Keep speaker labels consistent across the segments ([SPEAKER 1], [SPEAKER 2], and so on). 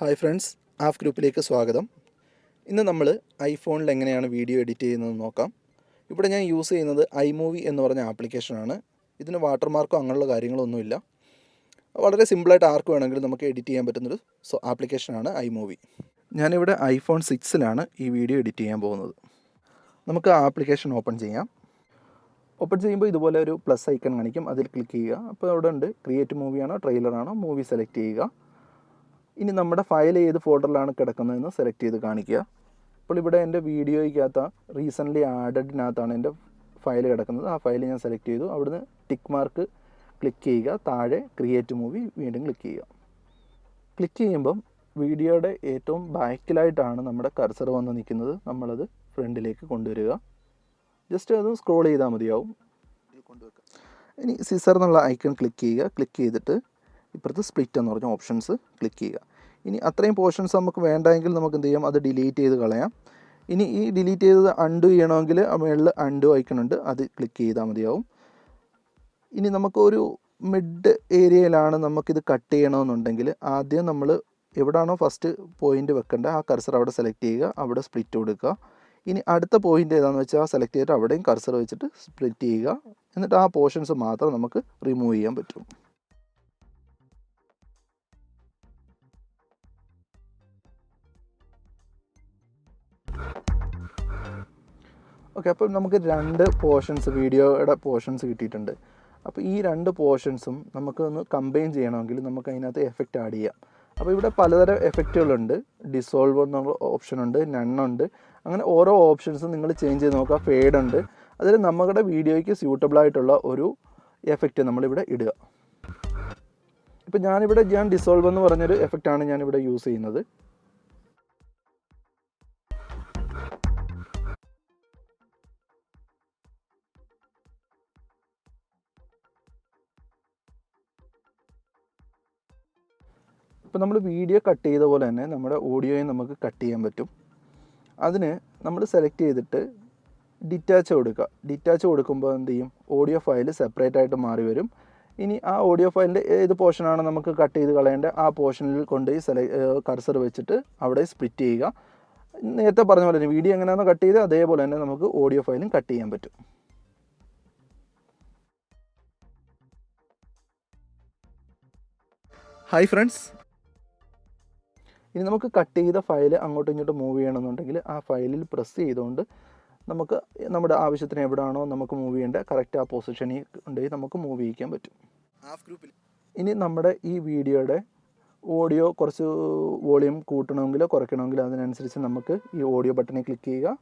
[SPEAKER 1] Hi friends, ആഫ് ഗ്രൂപ്പിലേക്ക് സ്വാഗതം. ഇന്ന് നമ്മൾ ഐഫോണിൽ എങ്ങനെയാണ് വീഡിയോ എഡിറ്റ് ചെയ്യുന്നതെന്ന് നോക്കാം. ഇവിടെ ഞാൻ യൂസ് ചെയ്യുന്നത് iMovie എന്ന് പറഞ്ഞ ആപ്ലിക്കേഷനാണ്. ഇതിന് വാട്ടർമാർക്കോ അങ്ങനെയുള്ള കാര്യങ്ങളൊന്നുമില്ല. വളരെ സിമ്പിളായിട്ട് ആർക്ക് വേണമെങ്കിലും നമുക്ക് എഡിറ്റ് ചെയ്യാൻ പറ്റുന്നൊരു ആപ്ലിക്കേഷനാണ് iMovie. ഞാനിവിടെ iPhone 6-ലാണ് ഈ വീഡിയോ എഡിറ്റ് ചെയ്യാൻ പോകുന്നത്. നമുക്ക് ആപ്ലിക്കേഷൻ ഓപ്പൺ ചെയ്യാം. ഓപ്പൺ ചെയ്യുമ്പോൾ ഇതുപോലെ ഒരു പ്ലസ് ഐക്കൺ കാണിക്കും, അതിൽ ക്ലിക്ക് ചെയ്യുക. അപ്പോൾ അവിടെ ഉണ്ട് ക്രിയേറ്റ് മൂവിയാണോ ട്രെയിലറാണോ, മൂവി സെലക്ട് ചെയ്യുക. ഇനി നമ്മുടെ ഫയൽ ഏത് ഫോൾഡറിലാണ് കിടക്കുന്നതെന്ന് സെലക്ട് ചെയ്ത് കാണിക്കുക. അപ്പോൾ ഇവിടെ എൻ്റെ വീഡിയോയ്ക്കകത്ത് റീസെൻ്റ്ലി ആഡഡിനകത്താണ് എൻ്റെ ഫയൽ കിടക്കുന്നത്. ആ ഫയൽ ഞാൻ സെലക്ട് ചെയ്തു. അവിടുന്ന് ടിക്ക് മാർക്ക് ക്ലിക്ക് ചെയ്യുക. താഴെ ക്രിയേറ്റ് മൂവി വീണ്ടും ക്ലിക്ക് ചെയ്യുക. ക്ലിക്ക് ചെയ്യുമ്പം വീഡിയോയുടെ ഏറ്റവും ബാക്കിലായിട്ടാണ് നമ്മുടെ കർസർ വന്ന് നിൽക്കുന്നത്. നമ്മളത് ഫ്രണ്ടിലേക്ക് കൊണ്ടുവരിക. ജസ്റ്റ് അത് സ്ക്രോൾ ചെയ്താൽ മതിയാവും. ഇനി സിസർ എന്നുള്ള ഐക്കൺ ക്ലിക്ക് ചെയ്യുക. ക്ലിക്ക് ചെയ്തിട്ട് ഇപ്പുറത്ത് സ്പ്ലിറ്റ് എന്ന് പറഞ്ഞ ഓപ്ഷൻസ് ക്ലിക്ക് ചെയ്യുക. ഇനി അത്രയും പോർഷൻസ് നമുക്ക് വേണ്ടെങ്കിൽ നമുക്ക് എന്ത് ചെയ്യാം, അത് ഡിലീറ്റ് ചെയ്ത് കളയാം. ഇനി ഈ ഡിലീറ്റ് ചെയ്തത് അൺഡു ചെയ്യണമെങ്കിൽ മുകളിൽ അൺഡു ഐക്കൺ ഉണ്ട്, അത് ക്ലിക്ക് ചെയ്താൽ മതിയാവും. ഇനി നമുക്കൊരു മിഡ് ഏരിയയിലാണ് നമുക്കിത് കട്ട് ചെയ്യണമെന്നുണ്ടെങ്കിൽ ആദ്യം നമ്മൾ എവിടെയാണോ ഫസ്റ്റ് പോയിൻ്റ് വെക്കേണ്ടത് ആ കർസർ അവിടെ സെലക്ട് ചെയ്യുക, അവിടെ സ്പ്ലിറ്റ് കൊടുക്കുക. ഇനി അടുത്ത പോയിൻ്റ് ഏതാണെന്ന് വെച്ചാൽ സെലക്ട് ചെയ്തിട്ട് അവിടെയും കർസർ വെച്ചിട്ട് സ്പ്ലിറ്റ് ചെയ്യുക. എന്നിട്ട് ആ പോർഷൻസ് മാത്രം നമുക്ക് റിമൂവ് ചെയ്യാൻ പറ്റും. ഓക്കെ, അപ്പോൾ നമുക്ക് രണ്ട് പോർഷൻസ് വീഡിയോയുടെ പോർഷൻസ് കിട്ടിയിട്ടുണ്ട്. അപ്പോൾ ഈ രണ്ട് പോർഷൻസും നമുക്കൊന്ന് കമ്പൈൻ ചെയ്യണമെങ്കിൽ നമുക്ക് അതിനകത്ത് എഫക്റ്റ് ആഡ് ചെയ്യാം. അപ്പോൾ ഇവിടെ പലതരം എഫക്റ്റുകളുണ്ട്. ഡിസോൾവ് എന്നുള്ള ഓപ്ഷനുണ്ട്, നണ്ണുണ്ട്. അങ്ങനെ ഓരോ ഓപ്ഷൻസും നിങ്ങൾ ചേഞ്ച് ചെയ്ത് നോക്കുക. ഫേഡ് ഉണ്ട്. അതിൽ നമ്മുടെ വീഡിയോയ്ക്ക് സ്യൂട്ടബിളായിട്ടുള്ള ഒരു എഫക്റ്റ് നമ്മളിവിടെ ഇടുക. ഇപ്പോൾ ഞാൻ ഡിസോൾവ് എന്ന് പറഞ്ഞൊരു എഫക്റ്റാണ് ഞാനിവിടെ യൂസ് ചെയ്യുന്നത്. ഇപ്പോൾ നമ്മൾ വീഡിയോ കട്ട് ചെയ്ത പോലെ തന്നെ നമ്മുടെ ഓഡിയോയും നമുക്ക് കട്ട് ചെയ്യാൻ പറ്റും. അതിന് നമ്മൾ സെലക്ട് ചെയ്തിട്ട് ഡിറ്റാച്ച് കൊടുക്കുക. ഡിറ്റാച്ച് കൊടുക്കുമ്പോൾ എന്ത് ചെയ്യും, ഓഡിയോ ഫയൽ സെപ്പറേറ്റ് ആയിട്ട് മാറി വരും. ഇനി ആ ഓഡിയോ ഫയലിൻ്റെ ഏത് പോർഷനാണ് നമുക്ക് കട്ട് ചെയ്ത് കളയേണ്ടത് ആ പോർഷനിൽ കൊണ്ടുപോയി കർസർ വെച്ചിട്ട് അവിടെ സ്പ്ലിറ്റ് ചെയ്യുക. നേരത്തെ പറഞ്ഞ പോലെ തന്നെ വീഡിയോ എങ്ങനെയാണോ കട്ട് ചെയ്ത് അതേപോലെ തന്നെ നമുക്ക് ഓഡിയോ ഫയലും കട്ട് ചെയ്യാൻ പറ്റും. ഹായ് ഫ്രണ്ട്സ്, ഇനി നമുക്ക് കട്ട് ചെയ്ത ഫയൽ അങ്ങോട്ടും ഇങ്ങോട്ടും മൂവ് ചെയ്യണമെന്നുണ്ടെങ്കിൽ ആ ഫയലിൽ പ്രസ് ചെയ്തുകൊണ്ട് നമുക്ക് നമ്മുടെ ആവശ്യത്തിന് എവിടെയാണോ നമുക്ക് മൂവ് ചെയ്യേണ്ടത് കറക്റ്റ് ആ പൊസിഷനിൽ കൊണ്ടുപോയി നമുക്ക് മൂവ് ചെയ്യിക്കാൻ പറ്റും. ഇനി നമ്മുടെ ഈ വീഡിയോയുടെ ഓഡിയോ കുറച്ച് വോളിയം കൂട്ടണമെങ്കിലോ കുറയ്ക്കണമെങ്കിലോ അതിനനുസരിച്ച് നമുക്ക് ഈ ഓഡിയോ ബട്ടണിൽ ക്ലിക്ക് ചെയ്യുക,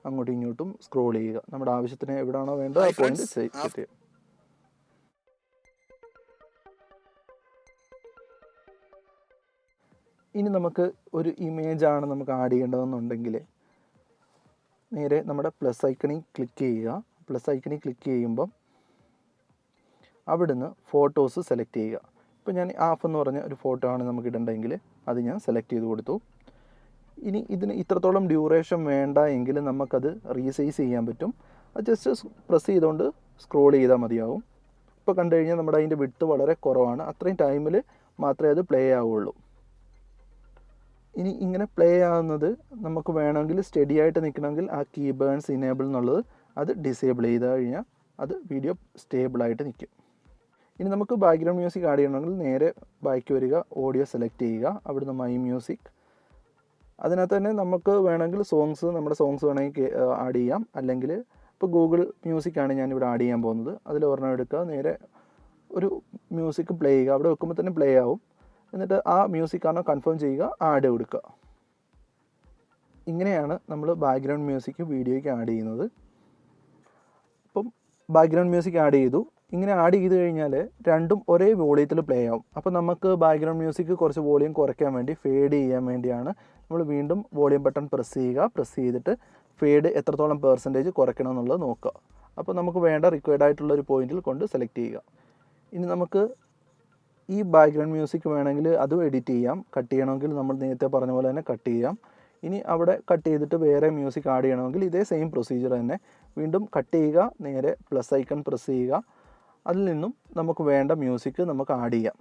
[SPEAKER 1] അങ്ങോട്ടും ഇങ്ങോട്ടും സ്ക്രോൾ ചെയ്യുക. നമ്മുടെ ആവശ്യത്തിന് എവിടെയാണോ വേണ്ടത് ആ പോയിന്റ് സെറ്റ് ചെയ്യുക. ഇനി നമുക്ക് ഒരു ഇമേജാണ് നമുക്ക് ആഡ് ചെയ്യേണ്ടതെന്നുണ്ടെങ്കിൽ നേരെ നമ്മുടെ പ്ലസ് ഐക്കണിൽ ക്ലിക്ക് ചെയ്യുക. പ്ലസ് ഐക്കണിൽ ക്ലിക്ക് ചെയ്യുമ്പം അവിടുന്ന് ഫോട്ടോസ് സെലക്ട് ചെയ്യുക. ഇപ്പോൾ ഞാൻ ആഫ് എന്ന് പറഞ്ഞ ഒരു ഫോട്ടോ ആണ് നമുക്ക് ഇടേണ്ടതെങ്കിൽ അത് ഞാൻ സെലക്ട് ചെയ്ത് കൊടുത്തു. ഇനി ഇതിന് ഇത്രത്തോളം ഡ്യൂറേഷൻ വേണ്ട എങ്കിൽ നമുക്കത് റീസൈസ് ചെയ്യാൻ പറ്റും. അത് ജസ്റ്റ് പ്രസ് ചെയ്തുകൊണ്ട് സ്ക്രോൾ ചെയ്താൽ മതിയാവും. ഇപ്പോൾ കണ്ടു കഴിഞ്ഞാൽ നമ്മുടെ അതിൻ്റെ വിഡ്ത്ത് വളരെ കുറവാണ്. അത്രയും ടൈമിൽ മാത്രമേ അത് പ്ലേ ആവുള്ളൂ. ഇനി ഇങ്ങനെ പ്ലേ ആവുന്നത് നമുക്ക് വേണമെങ്കിൽ സ്റ്റഡി ആയിട്ട് നിൽക്കണമെങ്കിൽ ആ കീ ബേൺസ് ഇനേബിൾ എന്നുള്ളത് അത് ഡിസേബിൾ ചെയ്ത് കഴിഞ്ഞാൽ അത് വീഡിയോ സ്റ്റേബിളായിട്ട് നിൽക്കും. ഇനി നമുക്ക് ബാക്ക്ഗ്രൗണ്ട് മ്യൂസിക് ആഡ് ചെയ്യണമെങ്കിൽ നേരെ ബാക്ക് വരിക, ഓഡിയോ സെലക്ട് ചെയ്യുക, അവിടുന്ന് മൈ മ്യൂസിക്. അതിനകത്ത് തന്നെ നമുക്ക് വേണമെങ്കിൽ നമ്മുടെ സോങ്സ് വേണമെങ്കിൽ ആഡ് ചെയ്യാം. അല്ലെങ്കിൽ ഇപ്പോൾ ഗൂഗിൾ മ്യൂസിക്കാണ് ഞാനിവിടെ ആഡ് ചെയ്യാൻ പോകുന്നത്. അതിൽ ഒരെണ്ണം എടുക്കുക, നേരെ ഒരു മ്യൂസിക് പ്ലേ ചെയ്യുക. അവിടെ വെക്കുമ്പോൾ തന്നെ പ്ലേ ആവും. എന്നിട്ട് ആ മ്യൂസിക്കാണോ കൺഫേം ചെയ്യുക, ആഡ് കൊടുക്കുക. ഇങ്ങനെയാണ് നമ്മൾ ബാക്ക്ഗ്രൗണ്ട് മ്യൂസിക് വീഡിയോയ്ക്ക് ആഡ് ചെയ്യുന്നത്. അപ്പം ബാക്ക്ഗ്രൗണ്ട് മ്യൂസിക് ആഡ് ചെയ്തു. ഇങ്ങനെ ആഡ് ചെയ്ത് കഴിഞ്ഞാൽ രണ്ടും ഒരേ വോളിയത്തിൽ പ്ലേ ആവും. അപ്പോൾ നമുക്ക് ബാക്ക്ഗ്രൗണ്ട് മ്യൂസിക് കുറച്ച് വോളിയം കുറയ്ക്കാൻ വേണ്ടി ഫേഡ് ചെയ്യാൻ വേണ്ടിയാണ് നമ്മൾ വീണ്ടും വോളിയം ബട്ടൺ പ്രസ് ചെയ്യുക. പ്രസ് ചെയ്തിട്ട് ഫേഡ് എത്രത്തോളം പെർസെൻറ്റേജ് കുറയ്ക്കണം എന്നുള്ളത് നോക്കുക. അപ്പോൾ നമുക്ക് വേണ്ട റിക്വയർഡ് ആയിട്ടുള്ളൊരു പോയിന്റിൽ കൊണ്ട് സെലക്ട് ചെയ്യുക. ഇനി നമുക്ക് ഈ ബാക്ക്ഗ്രൗണ്ട് മ്യൂസിക് വേണമെങ്കിൽ അതും എഡിറ്റ് ചെയ്യാം. കട്ട് ചെയ്യണമെങ്കിൽ നമ്മൾ നേരത്തെ പറഞ്ഞ പോലെ തന്നെ കട്ട് ചെയ്യാം. ഇനി അവിടെ കട്ട് ചെയ്തിട്ട് വേറെ മ്യൂസിക് ആഡ് ചെയ്യണമെങ്കിൽ ഇതേ സെയിം പ്രൊസീജിയർ തന്നെ. വീണ്ടും കട്ട് ചെയ്യുക, നേരെ പ്ലസ് ഐക്കൺ പ്രസ് ചെയ്യുക. അതിൽ നിന്നും നമുക്ക് വേണ്ട മ്യൂസിക് നമുക്ക് ആഡ് ചെയ്യാം.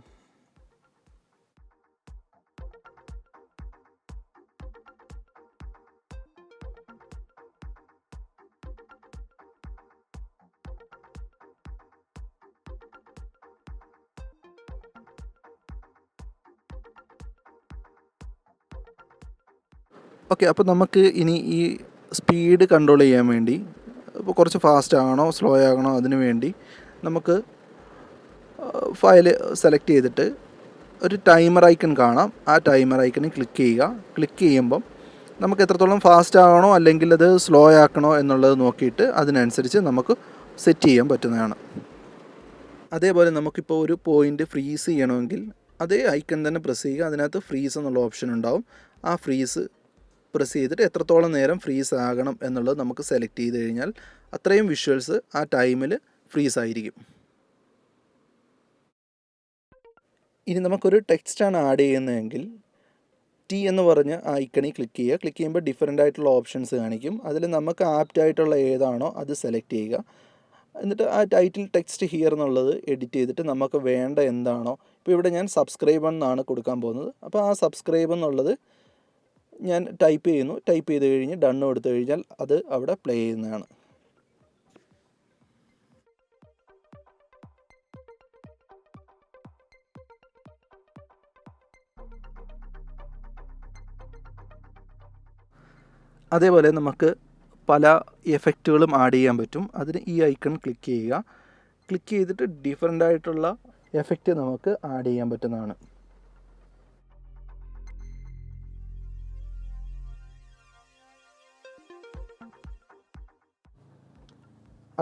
[SPEAKER 1] ഓക്കെ, അപ്പോൾ നമുക്ക് ഇനി ഈ സ്പീഡ് കൺട്രോൾ ചെയ്യാൻ വേണ്ടി ഇപ്പോൾ കുറച്ച് ഫാസ്റ്റ് ആകണോ സ്ലോ ആകണോ അതിന് വേണ്ടി നമുക്ക് ഫയൽ സെലക്ട് ചെയ്തിട്ട് ഒരു ടൈമർ ഐക്കൺ കാണാം. ആ ടൈമർ ഐക്കണിൽ ക്ലിക്ക് ചെയ്യുക. ക്ലിക്ക് ചെയ്യുമ്പം നമുക്ക് എത്രത്തോളം ഫാസ്റ്റ് ആകണോ അല്ലെങ്കിൽ അത് സ്ലോ ആക്കണോ എന്നുള്ളത് നോക്കിയിട്ട് അതിനനുസരിച്ച് നമുക്ക് സെറ്റ് ചെയ്യാൻ പറ്റുന്നതാണ്. അതേപോലെ നമുക്കിപ്പോൾ ഒരു പോയിൻ്റ് ഫ്രീസ് ചെയ്യണമെങ്കിൽ അതേ ഐക്കൺ തന്നെ പ്രസ് ചെയ്യുക. അതിനകത്ത് ഫ്രീസ് എന്നുള്ള ഓപ്ഷൻ ഉണ്ടാവും. ആ ഫ്രീസ് പ്രസ് ചെയ്തിട്ട് എത്രത്തോളം നേരം ഫ്രീസ് ആകണം എന്നുള്ളത് നമുക്ക് സെലക്ട് ചെയ്ത് കഴിഞ്ഞാൽ അത്രയും വിഷ്വൽസ് ആ ടൈമിൽ ഫ്രീസ് ആയിരിക്കും. ഇനി നമുക്കൊരു ടെക്സ്റ്റാണ് ആഡ് ചെയ്യുന്നതെങ്കിൽ ടി എന്ന് പറഞ്ഞ് ആ ഐക്കണിൽ ക്ലിക്ക് ചെയ്യുക. ക്ലിക്ക് ചെയ്യുമ്പോൾ ഡിഫറെൻ്റ് ആയിട്ടുള്ള ഓപ്ഷൻസ് കാണിക്കും. അതിൽ നമുക്ക് ആപ്റ്റ് ആയിട്ടുള്ള ഏതാണോ അത് സെലക്ട് ചെയ്യുക. എന്നിട്ട് ആ ടൈറ്റിൽ ടെക്സ്റ്റ് ഹിയർ എന്നുള്ളത് എഡിറ്റ് ചെയ്തിട്ട് നമുക്ക് വേണ്ട എന്താണോ, ഇപ്പോൾ ഇവിടെ ഞാൻ സബ്സ്ക്രൈബ് എന്നാണ് കൊടുക്കാൻ പോകുന്നത്. അപ്പോൾ ആ സബ്സ്ക്രൈബ് എന്നുള്ളത് ഞാൻ ടൈപ്പ് ചെയ്യുന്നു. ടൈപ്പ് ചെയ്ത് കഴിഞ്ഞ് ഡണ്ണ് കൊടുത്തു കഴിഞ്ഞാൽ അത് അവിടെ പ്ലേ ചെയ്യുന്നതാണ്. അതേപോലെ നമുക്ക് പല എഫക്റ്റുകളും ആഡ് ചെയ്യാൻ പറ്റും. അതിന് ഈ ഐക്കൺ ക്ലിക്ക് ചെയ്യുക. ക്ലിക്ക് ചെയ്തിട്ട് ഡിഫറെൻ്റ് ആയിട്ടുള്ള എഫക്റ്റ് നമുക്ക് ആഡ് ചെയ്യാൻ പറ്റുന്നതാണ്.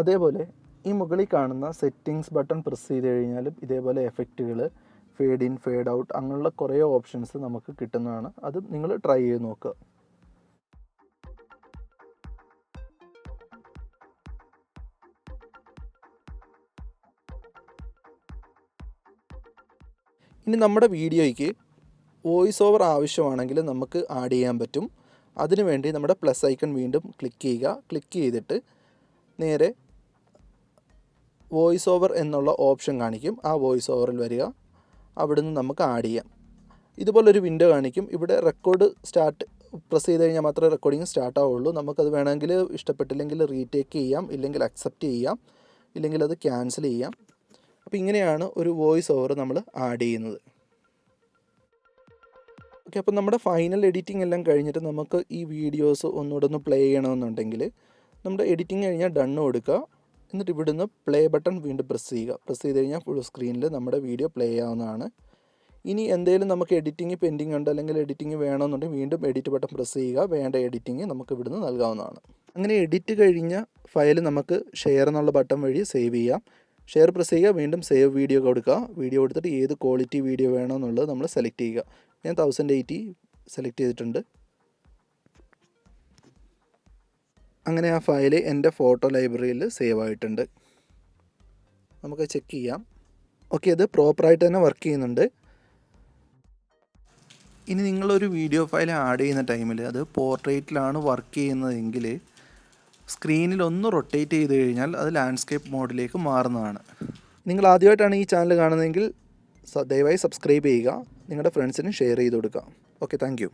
[SPEAKER 1] അതേപോലെ ഈ മുകളിൽ കാണുന്ന സെറ്റിങ്സ് ബട്ടൺ പ്രസ് ചെയ്ത് കഴിഞ്ഞാലും ഇതേപോലെ എഫക്റ്റുകൾ, ഫേഡ് ഇൻ, ഫേഡ് ഔട്ട് അങ്ങനെയുള്ള കുറേ ഓപ്ഷൻസ് നമുക്ക് കിട്ടുന്നതാണ്. അത് നിങ്ങൾ ട്രൈ ചെയ്ത് നോക്കുക. ഇനി നമ്മുടെ വീഡിയോയ്ക്ക് വോയിസ് ഓവർ ആവശ്യമാണെങ്കിൽ നമുക്ക് ആഡ് ചെയ്യാൻ പറ്റും. അതിനുവേണ്ടി നമ്മുടെ പ്ലസ് ഐക്കൺ വീണ്ടും ക്ലിക്ക് ചെയ്യുക. ക്ലിക്ക് ചെയ്തിട്ട് നേരെ വോയിസ് ഓവർ എന്നുള്ള ഓപ്ഷൻ കാണിക്കും. ആ വോയിസ് ഓവറിൽ വരിക. അവിടുന്ന് നമുക്ക് ആഡ് ചെയ്യാം. ഇതുപോലൊരു വിൻഡോ കാണിക്കും. ഇവിടെ റെക്കോർഡ് സ്റ്റാർട്ട് പ്രസ് ചെയ്ത് കഴിഞ്ഞാൽ മാത്രമേ റെക്കോർഡിങ് സ്റ്റാർട്ട് ആവുള്ളൂ. നമുക്കത് വേണമെങ്കിൽ ഇഷ്ടപ്പെട്ടില്ലെങ്കിൽ റീടേക്ക് ചെയ്യാം, ഇല്ലെങ്കിൽ അക്സെപ്റ്റ് ചെയ്യാം, ഇല്ലെങ്കിൽ അത് ക്യാൻസൽ ചെയ്യാം. അപ്പോൾ ഇങ്ങനെയാണ് ഒരു വോയിസ് ഓവർ നമ്മൾ ആഡ് ചെയ്യുന്നത്. ഓക്കെ, അപ്പോൾ നമ്മുടെ ഫൈനൽ എഡിറ്റിംഗ് എല്ലാം കഴിഞ്ഞിട്ട് നമുക്ക് ഈ വീഡിയോസ് ഒന്നുകൂടെ ഒന്ന് പ്ലേ ചെയ്യണമെന്നുണ്ടെങ്കിൽ നമ്മുടെ എഡിറ്റിംഗ് കഴിഞ്ഞാൽ ഡണ്ണ് കൊടുക്കുക. എന്നിട്ട് ഇവിടുന്ന് പ്ലേ ബട്ടൺ വീണ്ടും പ്രസ് ചെയ്യുക. പ്രസ് ചെയ്ത് കഴിഞ്ഞാൽ ഫുൾ സ്ക്രീനിൽ നമ്മുടെ വീഡിയോ പ്ലേ ആവുന്നതാണ്. ഇനി എന്തെങ്കിലും നമുക്ക് എഡിറ്റിംഗ് പെൻഡിങ് ഉണ്ട് അല്ലെങ്കിൽ എഡിറ്റിംഗ് വേണമെന്നുണ്ടെങ്കിൽ വീണ്ടും എഡിറ്റ് ബട്ടൺ പ്രസ് ചെയ്യുക. വേണ്ട എഡിറ്റിംഗ് നമുക്ക് ഇവിടുന്ന് നൽകാവുന്നതാണ്. അങ്ങനെ എഡിറ്റ് കഴിഞ്ഞ ഫയൽ നമുക്ക് ഷെയർ എന്നുള്ള ബട്ടൺ വഴി സേവ് ചെയ്യാം. ഷെയർ പ്രസ് ചെയ്യുക, വീണ്ടും സേവ് വീഡിയോ കൊടുക്കുക. വീഡിയോ കൊടുത്തിട്ട് ഏത് ക്വാളിറ്റി വീഡിയോ വേണമെന്നുള്ളത് നമ്മൾ സെലക്ട് ചെയ്യുക. ഞാൻ 1080 സെലക്ട് ചെയ്തിട്ടുണ്ട്. അങ്ങനെ ആ ഫയൽ എൻ്റെ ഫോട്ടോ ലൈബ്രറിയിൽ സേവ് ആയിട്ടുണ്ട്. നമുക്ക് ചെക്ക് ചെയ്യാം. ഓക്കെ, അത് പ്രോപ്പറായിട്ട് തന്നെ വർക്ക് ചെയ്യുന്നുണ്ട്. ഇനി നിങ്ങളൊരു വീഡിയോ ഫയൽ ആഡ് ചെയ്യുന്ന ടൈമിൽ അത് പോർട്രേറ്റിലാണ് വർക്ക് ചെയ്യുന്നതെങ്കിൽ സ്ക്രീനിൽ ഒന്ന് റൊട്ടേറ്റ് ചെയ്ത് കഴിഞ്ഞാൽ അത് ലാൻഡ്സ്കേപ്പ് മോഡിലേക്ക് മാറുന്നതാണ്. നിങ്ങൾ ആദ്യമായിട്ടാണ് ഈ ചാനൽ കാണുന്നതെങ്കിൽ ദയവായി സബ്സ്ക്രൈബ് ചെയ്യുക. നിങ്ങളുടെ ഫ്രണ്ട്സിന് ഷെയർ ചെയ്ത് കൊടുക്കുക. Okay, thank you.